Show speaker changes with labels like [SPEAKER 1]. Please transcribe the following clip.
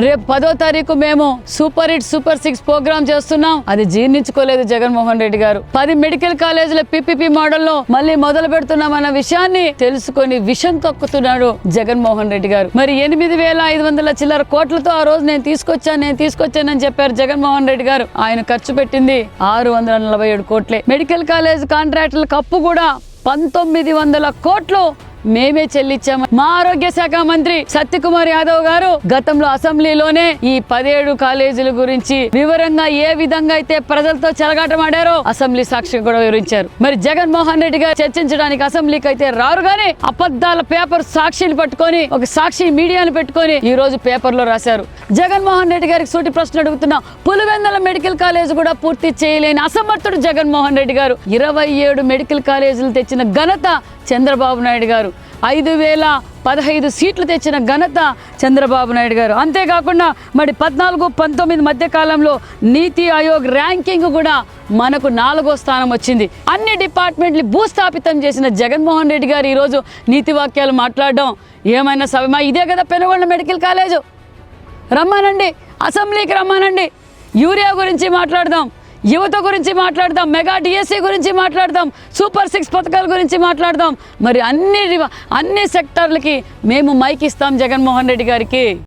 [SPEAKER 1] రేపు 10వ తారీఖు మేము సూపర్ హిట్ సూపర్ 6 ప్రోగ్రామ్ చేస్తున్నాం. అది జీర్ణించుకోలేదు జగన్మోహన్ రెడ్డి గారు. 10 మెడికల్ కాలేజీల పిపిపి మోడల్లో మళ్ళీ మొదలు పెడుతున్నామన్న విషయాన్ని తెలుసుకొని విషం తొక్కుతున్నాడు జగన్మోహన్ రెడ్డి గారు. మరి 8,500 చిల్లర కోట్లతో ఆ రోజు నేను తీసుకొచ్చానని చెప్పారు జగన్మోహన్ రెడ్డి గారు. ఆయన ఖర్చు పెట్టింది 647 కోట్లే. మెడికల్ కాలేజ్ కాంట్రాక్టుల కప్పు కూడా 1900 కోట్లు మేమే చెల్లించాము. మా ఆరోగ్య శాఖ మంత్రి సత్యకుమార్ యాదవ్ గారు గతంలో అసెంబ్లీలోనే ఈ 17 కాలేజీల గురించి వివరంగా ఏ విధంగా అయితే ప్రజలతో చెలగాటమాడారో అసెంబ్లీ సాక్షి కూడా వివరించారు. మరి జగన్మోహన్ రెడ్డి గారు చర్చించడానికి అసెంబ్లీకి అయితే రారు గానీ అబద్ధాల పేపర్ సాక్షిని పట్టుకొని ఒక సాక్షి మీడియాను పెట్టుకొని ఈ రోజు పేపర్లో రాశారు. జగన్మోహన్ రెడ్డి గారికి సూటి ప్రశ్న అడుగుతున్నా. పులివెందుల మెడికల్ కాలేజ్ కూడా పూర్తి చేయలేని అసమర్థుడు జగన్మోహన్ రెడ్డి గారు. 27 మెడికల్ కాలేజీలు తెచ్చిన ఘనత చంద్రబాబు నాయుడు గారు. 5,015 సీట్లు తెచ్చిన ఘనత చంద్రబాబు నాయుడు గారు. అంతేకాకుండా మరి 14-19 మధ్య కాలంలో నీతి ఆయోగ్ ర్యాంకింగ్ కూడా మనకు 4వ స్థానం వచ్చింది. అన్ని డిపార్ట్మెంట్లు భూస్థాపితం చేసిన జగన్మోహన్ రెడ్డి గారు ఈరోజు నీతి వాక్యాలు మాట్లాడడం ఏమైనా సభమా? ఇదే కదా పెనుగొండ మెడికల్ కాలేజు. రమ్మానండి, అసెంబ్లీకి రమ్మానండి. యూరియా గురించి మాట్లాడదాం, యువత గురించి మాట్లాడదాం, మెగా డిఎస్సి గురించి మాట్లాడదాం, సూపర్ 6 పథకాల గురించి మాట్లాడదాం. మరి అన్ని సెక్టార్లకి మేము మైక్ ఇస్తాం జగన్మోహన్ రెడ్డి గారికి.